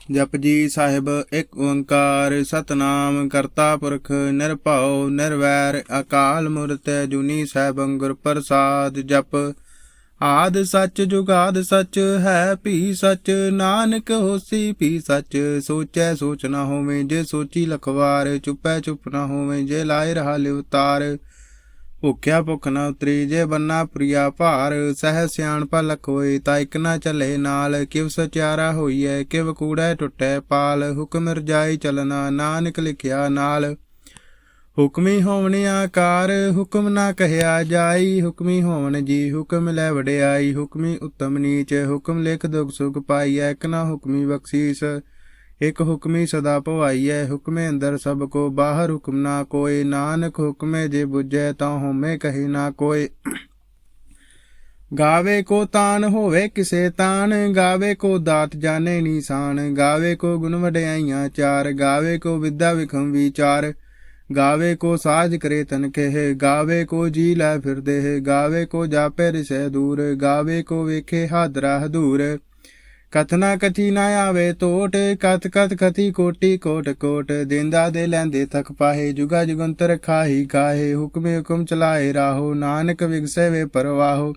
जपजी साहिब एक ओंकार सतनाम करता पुरख निरभਉ निर्वैर अकाल मूरत जुनी सैभं गुर प्रसाद जप। आद सच जुगाद सच है भी सच नानक होसी भी सच। सोचै सोच न होवे जे सोची लखवार चुपै चुप न होवे जे लाए रहा लिवतार। ਭੁੱਖਿਆ ਭੁੱਖ ਨਾ ਉਤਰੀ ਜੇ ਬੰਨਾ ਪ੍ਰਿਆ ਭਾਰ। ਸਹਿ ਸਿਆਣਪਾ ਲਖ ਹੋਏ ਤਾਂ ਇੱਕ ਨਾ ਚੱਲੇ ਨਾਲ। ਕਿਵ ਸਚਿਆਰਾ ਹੋਈਐ ਕਿਵ ਕੂੜੈ ਟੁੱਟੈ ਪਾਲ। ਹੁਕਮ ਰਜਾਈ ਚਲਣਾ ਨਾਨਕ ਲਿਖਿਆ ਨਾਲ। ਹੁਕਮੀ ਹੋਵਨ ਆਕਾਰ ਹੁਕਮ ਨਾ ਕਹਿਆ ਜਾਈ। ਹੁਕਮੀ ਹੋਵਨ ਜੀ ਹੁਕਮ ਲੈ ਵਡਿਆਈ। ਹੁਕਮੀ ਉੱਤਮ ਨੀਚ ਹੁਕਮ ਲਿਖ ਦੁਖ ਸੁਖ ਪਾਈਐ। ਇੱਕ ਨਾ ਹੁਕਮੀ ਬਖਸ਼ੀਸ एक हुक्मी सदा भवाईऐ। हुक्मे अंदर सब को बाहर हुक्म ना कोय। नानक हुक्मे जे बुझै तां होमे कही ना कोय। गावे को तान होवे किसे तान गावे को दात जाने निशान। गावे को गुण वड्याइयां चार गावे को विद्या विखम विचार। गावे को साज करे तन कह गावे को जी लै फिर देह। गावे को जापे रिसै दूर गावे को वेखे हादरा हदूर। कथना कथी ना आवे टोट कथ कथ कथी कोटि कोट कोट। देंदा दे लैंदे थक पाहे जुगा जुगंतर खाही काहे। हुक्मे हुक्म चलाए राहो नानक विगसे वे परवाहो।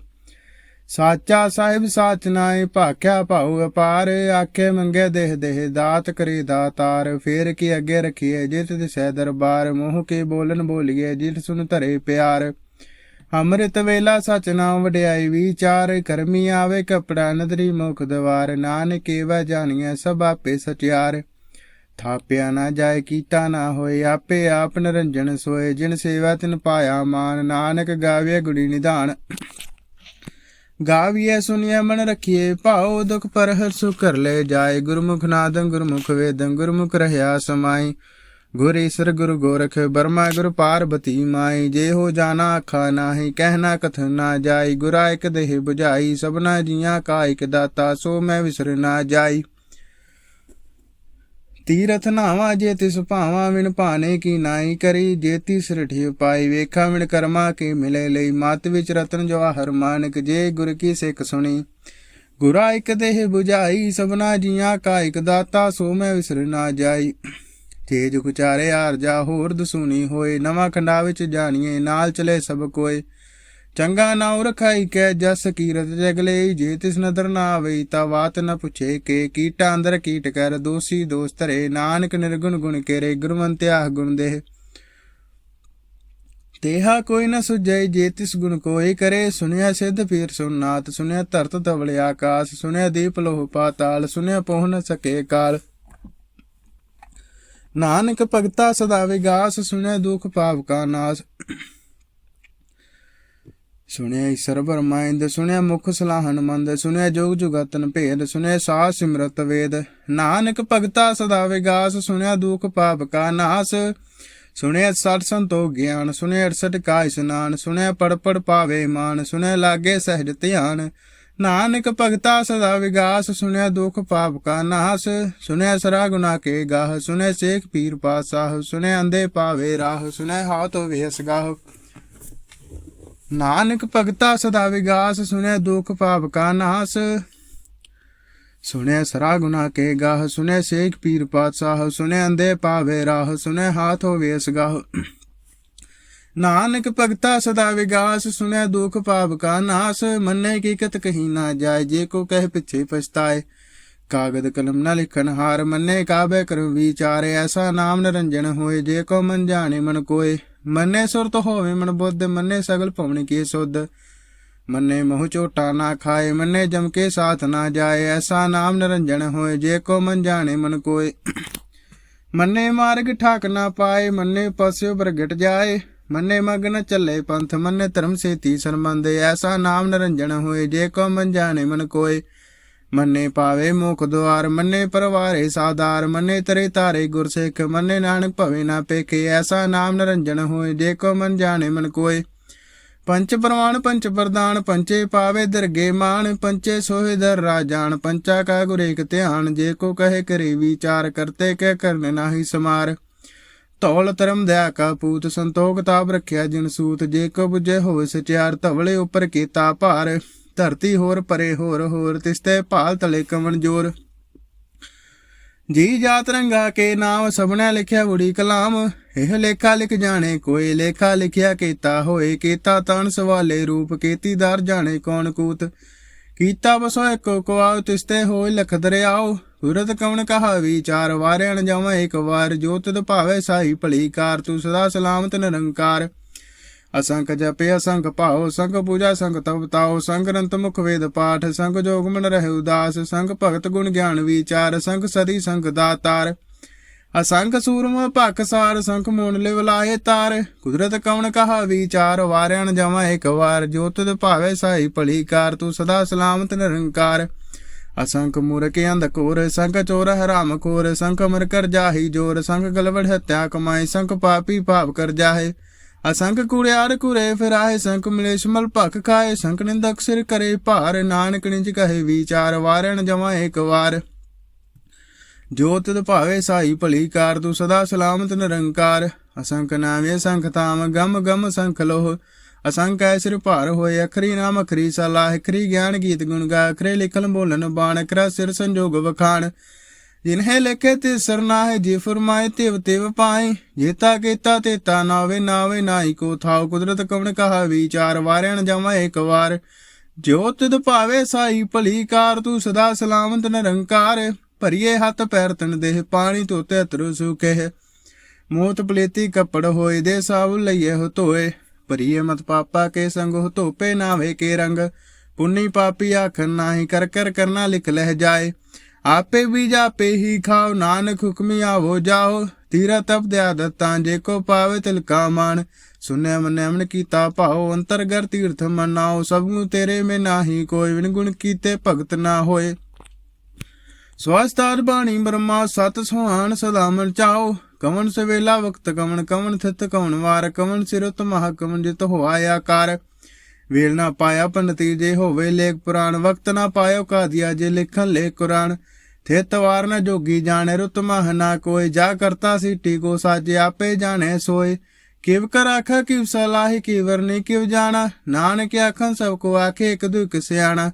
साचा साहिब साच नाए भाख्या भाऊ अपार। आखे मंगे देह देह दात करे दातार। फेर के अगे रखिए जित दिसै दरबार। मोह के बोलन बोलिए जित सुन धरे प्यार। ਅੰਮ੍ਰਿਤ ਵੇਲਾ ਸਚ ਨਾਮ ਵਡਿਆਈ ਵਿਚਾਰ। ਕਰਮੀ ਆਵੇ ਕਪੜਾ ਨਦਰੀ ਮੁਖ ਦਵਾਰ। ਨਾਨਕ ਏਵਾ ਜਾਣੀਐ ਸਭ ਆਪੇ ਸਚਿਆਰ। ਥਾਪਿਆ ਨਾ ਜਾਏ ਕੀਤਾ ਨਾ ਹੋਏ ਆਪੇ ਆਪ ਨਿਰੰਜਨ ਸੋਏ। ਜਿਨ ਸੇਵਾ ਤਿਨ ਪਾਇਆ ਮਾਨ ਨਾਨਕ ਗਾਵੇ ਗੁਣੀ ਨਿਧਾਨ। ਗਾਵੀਐ ਸੁਣੀਐ ਮਨ ਰਖੀਏ ਭਾਉ ਦੁਖ ਪਰ ਹਰ ਸੁਖ ਕਰ ਲੈ ਜਾਏ। ਗੁਰਮੁਖ ਨਾਦੰ ਗੁਰਮੁਖ ਵੇਦੰ ਗੁਰਮੁਖ ਰਹਿਆ ਸਮਾਈ। गुर ईश्वर गुरु गोरख बर्मा गुरु पार्वती माई। जे हो जाना आखा नाही कहना कथन ना जाई। गुरा एक देह बुझाई सबना जिया का एक दाता सो मैं विसर ना जाई। तीरथ नावा जे तिस भावा विन भाने की नाई करी। जे तिस रिठी पाई वेखा विन कर्मा के मिले लई। मत विच रतन जवाहर मानक जे गुर की सिख सुनी। गुरा एक देह बुझाई सबना जिया का एक दाता सो मैं विसर ना जाई। ਜੇ ਜੁਗ ਚਾਰੇ ਆਰਜਾ ਹੋਰ ਦਸੂਨੀ ਹੋਏ। ਨਵਾਂ ਖੰਡਾ ਵਿੱਚ ਜਾਣੀਏ ਨਾਲ ਚਲੇ ਸਭ ਕੋਏ। ਚੰਗਾ ਨਾਉ ਰਖਾਈ ਕੈ ਜਸ ਕੀਰਤ ਜਗਲੇ। ਜੇ ਤਿਸ ਨਦਰ ਨਾ ਆਵਈ ਤਾਂ ਬਾਤ ਨ ਪੁੱਛੇ ਕੇ। ਕੀਟਾ ਅੰਦਰ ਕੀਟ ਕਰ ਦੋਸੀ ਦੋਸ ਧਰੇ। ਨਾਨਕ ਨਿਰਗੁਣ ਗੁਣ ਕੇਰੇ ਗੁਰਮੰਤਿਆਹ ਗੁਣ ਦੇਹ। तेहा कोई न सुझै जे तिस गुण कोई करे। सुनिया सिद्ध पीर सुननाथ सुनिया धरत धवल आकाश। सुनिया दीप लोह पाताल सुनिया पहुँ न सके काल। नानक भगता सदा विगास सुने दुख पाप का नाश। सुने ईश्वर ब्रह्मांड सुने मुख सलाहन मंद। सुने जोग जुगतन भेद सुने सास सिमरत वेद। नानक भगता सदा विगास सुने दुख पाप का नाश। सुने 60 संतोख ज्ञान सुने 68 का स्नान। सुने पढ़ पढ़ पावे मान सुने लागे सहज ध्यान। नानक भगता सदा विगास सुने दुख पाप का नाश। सुने सरा गुना के गाह सुने शेख पीर पासाह। सुने अंधे पावे राह सुने हाथ वेस गाह। नानक भगता सदा विगास सुने दुख पाप का नाश। सुने सरा गुना के गाह सुने शेख पीर पातशाह। सुने अंधे पावे राह सुने हाथ वेस गाह। नानक भगता सदा विगास सुने दुख पाप का नाश। मन्ने की कत कहीं ना जाए जे को कह पिछे पछताए। कागद कलम न लिखन हार मन्ने काबे कर विचारे। ऐसा नाम निरंजन होए जे को मन जाने मन कोय। मन्ने सुरत होवे मन बुद्ध मन्ने सगल पवनी की सुध। मन्ने मोह चोटा ना खाए मन्ने जम के साथ ना जाए। ऐसा नाम निरंजन होए जे को मन जाने मन कोय। मन्ने मार्ग ठाक ना पाए मन्ने पस्यो प्रगट जाए। मन्ने मग न चले पंथ मन्ने धर्म से तीसर मंदे। ऐसा नाम निरंजन होए जे को मन जाने मन कोय। मन्ने पावे मुख द्वार मन्ने परवारे साधार। मन्ने तरे तारे गुरसिख मन्ने नानक भवे ना पेखे। ऐसा नाम निरंजन होए जे को मन जाने मन कोय। पंच प्रमाण पंच प्रदान पंचे पावे दरगे मान। पंचे सोहे दर राजान पंचा का गुर एक ध्यान। जे को कहे करे विचार करते कह करने नाही समार। धौल धर्म दया का पूत संतोख ताप रखिया जिन सूत। जे को बुझे होवे सचियार धवले उपर कीता भार। धरती होर परे होर होर तिसते भाल तले कमन जोर। जी जात रंगा के नाम सबने लिखिया बुढ़ी कलाम। एह लेखा लिख जाने कोई लेखा लिखिया केता होए। केता तन सवाले रूप केती दर जाने कौन कूत। कीता बसो एको कुआव तिस्ते होए लख दरियाओ। सूरत कवन कहा विचार वार्यण जावा एक वार। जो तिद भावे साई भली कार तू सदा सलामत निरंकार। असंख जपे असंख पाओ संख पूजा संख तप ताओ। संख रंत मुख वेद पाठ संख जोग मन रहे उदास। संख भगत गुण ज्ञान विचार संख सदी संख दातार। असंख सूरम भख सार संख मोन लिव लाए तार। कुदरत कवन कहा विचार वार्यण जावा एक वार। जो तुद भावे साई भली कार तू सदा सलामत निरंकार। असंख मूर्ख अंध कोर संख चोर हराम खोर। संख मर कर जाही जोर संख गलवड़ हत्या कमाए। संख पापी पाप कर जाहे। असंख कुड़ियार कुरे फिराए संख मिलेश मल भख खाए। संख निंदक सिर करे भार नानक निज कहे विचार वार्यण जमा एक वार। जो तिद भावे साई भली कार तू सदा सलामत निरंकार। असंख नामे संख ताम गम गम संख लोह। असंख ऐसिर भार होए अखरी नाम अखरी सलाह। अखरी ज्ञान गीत गुण गा अखरे लिखन बोलन बाण। अखरा सिर संजोग वखाण। जिन्हें लिखे ते सरनाहे जे फरमाए तिव तिव पाए। जेता केता तेता नावे नावे नाई को थाओ। कुदरत कवन कहा विचार वार्यण जावा एक वार। जो तिद भावे साई भली कार तू सदा सलामत निरंकार। भरिए हथ पैर तन देह पानी धोते अतरु सूखे। मोत पलेती कपड़ होए दे साबु लइए हो धोए। भरिए मत पापा के संग हो धोपे नावे के रंग। पुन्नी पापी आखन नाही कर कर करना लिख लह जाए। आपे बीज आपे ही खाओ नानक हुक्मी आवो जाओ। तीरा तप दया दत्ता जे को पावे तिलका मान। सुने मने मन कीता भाओ अंतरगर तीर्थ मनाओ। सबगु तेरे में नाही कोई विन गुण कीते भगत ना होए। स्वास्थार बाणी ब्रह्मा सत सुहान सदा मन चाओ। कवन सवेला वक्त कवन कवन थित कवन वार। कवन सिरुत महा कवन जित होआ आकार। वेल ना पाया पंडिती जे होवे लेख पुराण। वक्त ना पायो का दिया जे लिखन लेख कुरान। थे तवार न जोगी जाने रुत मह ना कोय। जा करता सीटी को साजे आपे जाने सोए। किव कर आखा किव सलाही की वरनी किव जाना। नानक आखन सबको आखे एक दुख सियाणा।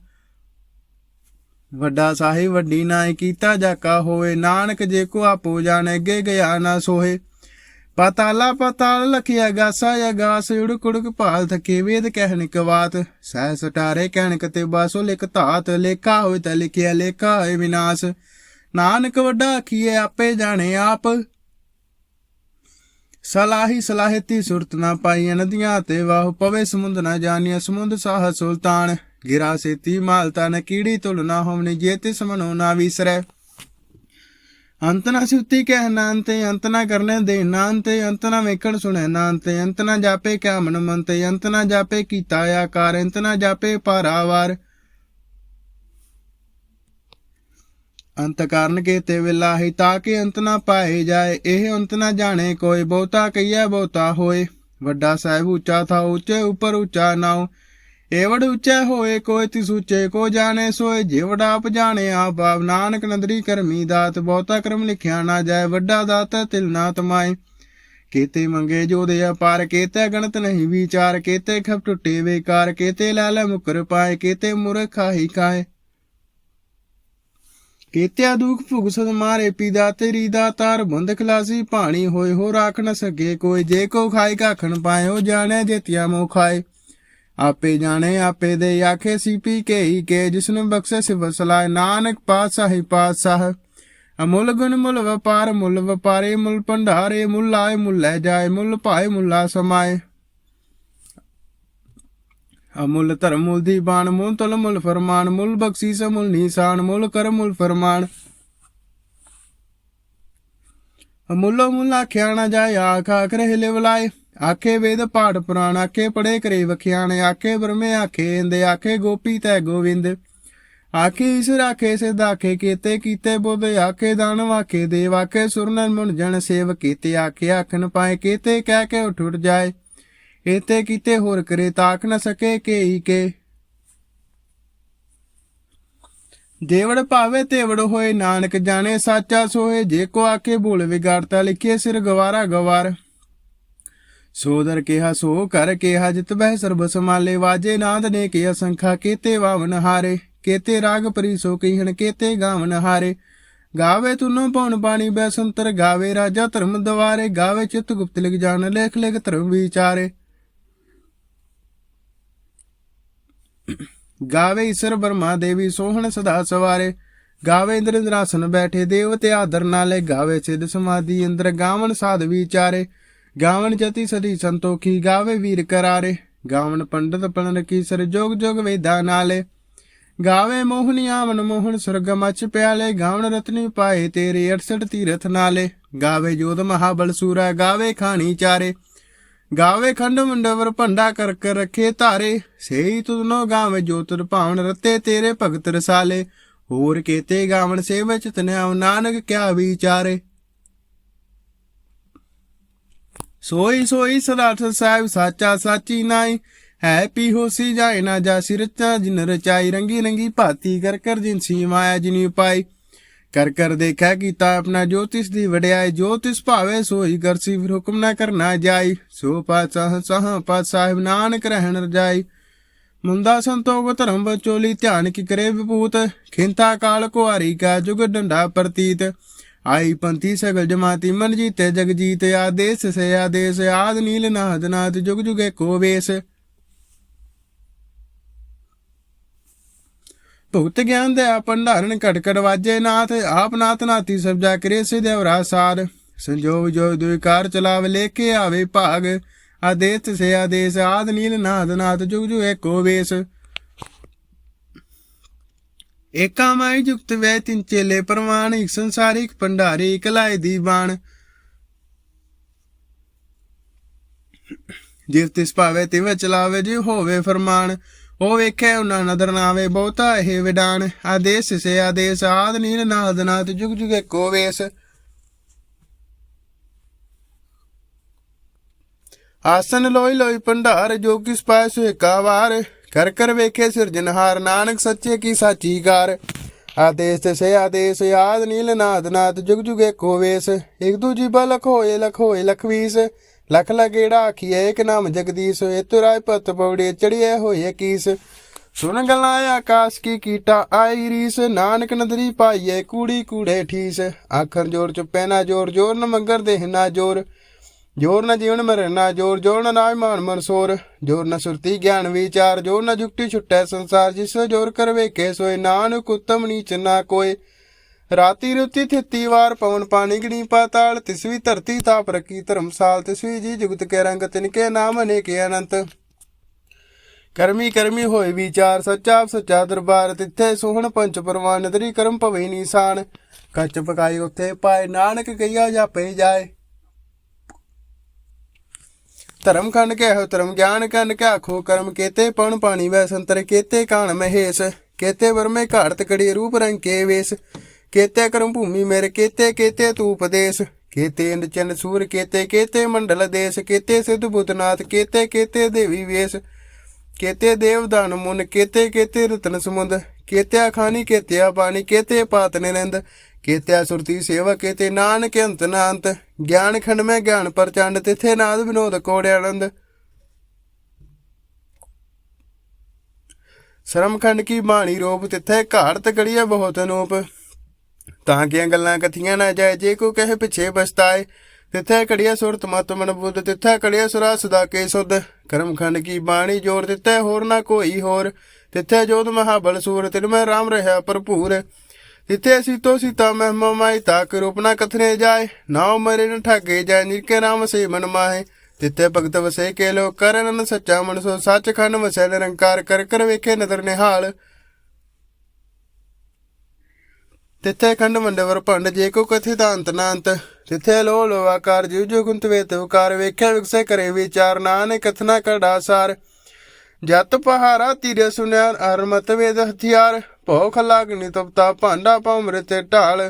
वड्डा साही वड्डी नाई कीता जाका होए। नानक जे को आपो जाने गे गया ना सोहे। पाताला पाताल लखिया गासा या गास। उड़क उड़क पाल थके वेद कहनिक बात। सह सटारे कहनिक ते बासो लिख धात। लेखा होए त लिखिया लेखा होए विनाश। नानक वड्डा आखिए आपे जाने आप। सलाही सलाहिती सुरत ना पाई। नदियां ते वाहु पवे समुंद ना जानिया। समुंद साह सुल्तान। गिरा सेती मालता न कीड़ी तुल ना होमनी। जे तिस मनो ना विसरै। अंत ना सिवती कह नानते अंत ना करने दे नानते। अंत ना वेखण सुने नानते। अंत ना जापे क्या मन मनते। अंत ना जापे कीता आकार। अंत ना जापे पारावार। अंत कारण के ते विलाही ताके अंत ना पाए जाए। एह अंत ना जाने कोई। बहुता कहिया बहुता होए। वड्डा साहिब ऊंचा था ऊंचे ऊपर ऊंचा नाव। एवड़ ऊंचे होए कोई तिस ऊंचे को जाने सोए। जेवड़ आप जाने आप आप। नानक नदरी करमी दात। बहुता क्रम लिखिया ना जाए। वड्डा दात तिल ना तमाए। केते मंगे जो दे अपार। केते गणत नहीं विचार। केते खप टुटे बेकार। केते लाल मुकर पाए। केते मूर्ख खाही खाए। केत्या दुख भुगसद मारे पीदा तेरी दातार। बंद खलासी पानी होए हो राख न सके कोई। जे को खाए काखन पाए हो जाने जेतिया मोह खाए। आपे जाने आपे दे आखे सीपी के ही के। जिसने बख्शे सिव सलाह नानक पातशाह ही पातशाह। अमुल गुण मुल व्यापार मुल व्यापारे मुल भंडारे। मुल आए मुल ले जाए मुल पाए मुला समाए। अमुल धर्म मुल दीवान मुल तुल मुल फरमान। मुल बख्शीस मुल निशान मुल कर मुल फरमान। अमुलो मुल आख्या न जाए आख आख रहे बुलाए। आखे वेद पाठ पुराण आखे पढ़े करे वख्याण। आखे ब्रह्मे आखे इंदे आखे गोपी तै गोविंद। आखे ईश्वर आखे सिद्ध आखे केते कीते बुध। आखे दानव आखे देव आखे सुर नर मुन जन सेव। केते आखे आखन पाए केते कह के उठ उठ जाए। एते कीते होर करे ताक न सके के ही के। जेवड़ पावे तेवड़ होए नानक जाने साचा सोए। जे को आखे बोल विगाड़ता लिखिए सिर गवारा गवार। सोदर केहा सो कर केहा जित बह सर्ब समाले। वाजे नाद ने के असंखा केते वावन हारे। केते राग परी सो कहिन केते गावन हारे। ਗਾਵੇ ਤੁਨੋ ਪਉਣ ਪਾਣੀ ਬੈਸੰਤਰ, ਗਾਵੇ ਰਾਜਾ ਧਰਮ ਦਵਾਰੇ, ਗਾਵੇ ਚਿਤ ਗੁਪਤ ਲਿਖ ਜਾਣ, ਲੇਖ ਲਿਖ ਧਰਮ ਵਿਚਾਰੇ। ਗਾਵੇ ਈਸ਼ਰ ਬਰਮਾ ਦੇਵੀ ਸੋਹਣ ਸਦਾ ਸਵਾਰੇ, ਗਾਵੇ ਇੰਦਰ ਇੰਦਰਾਸਨ ਬੈਠੇ ਦੇਵਤੇ ਆਦਰ ਨਾਲੇ, ਗਾਵੇ ਸਿੱਧ ਸਮਾਧੀ ਇੰਦਰ ਗਾਵਨ ਸਾਧ ਵਿਚਾਰੇ, ਗਾਵਨ ਜਤੀ ਸਦੀ ਸੰਤੋਖੀ, ਗਾਵੇ ਵੀਰ ਕਰਾਰੇ, ਗਾਵਨ ਪੰਡਤ ਪਣਨ ਕੀਸਰ, ਜੋਗ ਜੋਗ ਵੇਦਾ ਨਾਲੇ, ਗਾਵੇ ਮੋਹਨੀ ਆਵਨ ਮੋਹਨ ਸੁਰਗ ਮਚ ਪਿਆਲੇ, ਗਾਵਨ ਰਤਨੀ ਪਾਏ ਤੇਰੇ 68 ਤੀਰਥ ਨਾਲੇ, ਗਾਵੇ ਜੋਧ ਮਹਾਬਲ ਸੂਰਾ, ਗਾਵੇ ਖਾਣੀ ਚਾਰੇ, ਗਾਵੇ ਖੰਡ ਮੰਡਵਰ ਭੰਡਾ ਕਰ ਕਰ ਰੱਖੇ ਧਾਰੇ, ਸੇਈ ਤੁਧਨੋ ਗਾਵੇ ਜੋ ਤੁਧ ਭਾਵਨ ਰਤੇ ਤੇਰੇ ਭਗਤ ਰਸਾਲੇ, ਹੋਰ ਕੇਤੇ ਗਾਵਨ ਸੇਵ ਚਿਤਨਿਆਉ, ਨਾਨਕ ਕਿਆ ਵਿਚਾਰੇ। ਸੋਈ ਸੋਈ ਸਦਾਰਥ ਸਾਹਿਬ ਸਾਚਾ ਸਾਚੀ ਨਾਈ, ਹੈ ਪੀ ਹੋਸੀ ਜਾਏ ਨਾ ਜਾਸੀ ਰਚਾ, ਜਿਨ ਰਚਾਈ ਰੰਗੀ ਰੰਗੀ ਭਾਤੀ, ਕਰ ਕਰ ਜਿਨਸੀ ਮਾਇਆ ਜਿਨੀ ਪਾਈ, ਕਰ ਕਰ ਦੇਖਿਆ ਕੀਤਾ ਆਪਣਾ ਜੋ ਤਿਸ ਦੀ ਵਡਿਆਈ, ਜੋ ਤਿਸ ਭਾਵੇ ਸੋਈ ਕਰਸੀ, ਫਿਰ ਹੁਕਮ ਨਾ ਕਰਨਾ ਜਾਈ, ਸੋ ਪਾਤਸ਼ਾਹ ਸਾਹ ਪਾਤਸ਼ਾਹ ਨਾਨਕ ਰਹਿਣ ਰਜਾਈ, ਮੁੰਦਾ ਸੰਤੋਖ ਧਰਮ ਬਚੋਲੀ, ਧਿਆਨ ਕੀ ਕਰੇ ਵਿਭੂਤ, ਖਿੰਤਾ ਕਾਲ ਕੁਆਰੀ ਕਾ ਜੁਗ ਡੰਡਾ ਪ੍ਰਤੀਤ, आई पंथी सगल जमाती मन जीते जग जीते, आदेश से आदेश आद नील नाद नाद जुग जुगे को वेश, भुगत ज्ञान दया भंडारण कट कट वाजे नाथ, आप नाथ नाती सब जा करे से देवरा सार, संजोग जो दुकार चलाव लेके आवे भाग, आदेश से आदेश आद नील नाद नाद जुग जुगे को वेश, एका माई जुगत वै तिन चेले प्रमाण, एक संसारी एक भंडारी एक लाए दीवान, जिव तिस भावे तिवें चलावे, जिव होवे फरमान, ओ वेखे उन्ना नदर नावे, बहुता हे विडान, आदेश से आदेश आद नील नाद नाद जुग जुगे को वेश, आसन लोई लोई भंडार, जो किस पाए सो एका वार, कर कर वेखे सिरजनहार, नानक सच्चे की साची कार, आदेश से आदेश आद नील नाद नाद जुग जुगे को वेश, एक दूजी लख होए लखवीस, लख लगेड़ा आखिए एक नाम जगदीश, एतुराय पत पौड़े चढ़िए होए कीस, सुन गला आकाश की कीटा आई रीस, नानक नदरी पाइए कूड़ी कूड़े ठीस, आखर जोर चुपे ना जोर, जोर न मगर देह ना जोर, जोर न जीवन मरण ना जोर, जोर न नाय मान मन सोर, जोर न सुरती ज्ञान विचार, जोर न जुगती छुट्टै संसार, जिस जोर कर वेखे सोए, नानक उत्तम नीच ना कोय, राती रुती थिती वार पवन पानी गणी पाताल, तिसवी धरती ताप रखी धर्मसाल, तिसवी जी जुगत के रंग तिनके नाम अनेके अनंत, करमी करमी होए विचार, सच्चा सच्चा दरबार, तिथे सोहन पंच परवान, नदरी करम भवे निशान, कच पकाई उथे पाए, नानक कहिया जापे जाए, धर्म खंड के हो धर्म ज्ञान खंड के आखो, कर्म केते पौन पानी वै संतर, केते कान महेश, केते वर्मे घाड़त कड़ी रूप रंग के वेश, केते कर्म भूमि मेरे, केते केते तू उपदेश, केते इंद चंद सूर, केते केते मंडल देश, केते सिद्ध बुद्धनाथ, केते केते देवी वेश, केते देवदान मुन, केते केते रतन समुंद, केते खानी केते पानी, केते पात निरंद, केते सुरती सेवा, केते नानक अंत नांत, ज्ञान खंड में ज्ञान प्रचंड, तिथे नाद विनोद कोड़े आनंद, शर्म खंड की बाणी रूप, तिथे घाड़त कड़िया बहुत अनूप, तां गल्लां कथियां ना जाए, जे को कहे पिछे पछताए, तिथे कड़िया सुरत मत मन बुद्ध, तिथे कड़िया सुरा सदा के सुध, कर्म खंड की बाणी जोर, तिथे होर ना कोई होर, तिथे जोध महाबल सूर, तिनमें राम रहा भरपूर, तिथे सीतो सीता महिमा माई, ताक रूप ना कथने जाए, नाव मरे न ठाके जाए, निरके राम से मन माहे, तिथे भगत वसे के लो, करन सच्चा मन सो, सच खंड वसै निरंकार, कर कर वेखे नदर निहाल, तिथे खंड मंडवर भंड, जे को कथित अंत नांत, तिथे लो लो आकार, जीव जो कुंत वेत उकार, वेख्या विकसे करे विचार, नानक कथना कर डासार, जत पहारा तीर सुनियार, अरमत वेद हथियार, भौख लागनी तपता भांडा पामृत ढाल,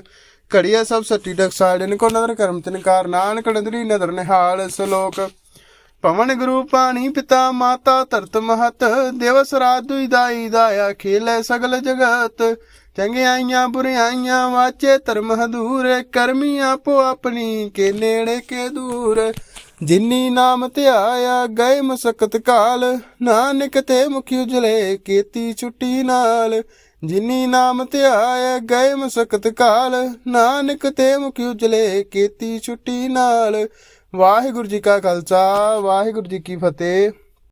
घड़िया सब सटी डकसाल, इनको नदर कर्म तिनकार, नानक नदरी नदर निहाल, सलोक पवन गुरु पानी पिता माता धरत महत, दिवस रात दुई दाई दाया, खेले सगल जगत, चंगियाइयां बुरियाइयां वाचे धर्म हदूर, करमी आपो अपनी के नेड़े के दूर, जिन्नी नाम ध्याया गए मसकत काल, नानक ते मुखी उजले केती छुट्टी नाल, ਜਿਨੀ ਨਾਮ ਧਿਆਏ ਗਏ ਮਸਕਤ ਕਾਲ, ਨਾਨਕ ਤੇ ਮੁਖ ਉਜਲੇ ਕੀਤੀ ਛੁੱਟੀ ਨਾਲ। ਵਾਹਿਗੁਰੂ ਜੀ ਕਾ ਖਾਲਸਾ, ਵਾਹਿਗੁਰੂ ਜੀ ਕੀ ਫਤਿਹ।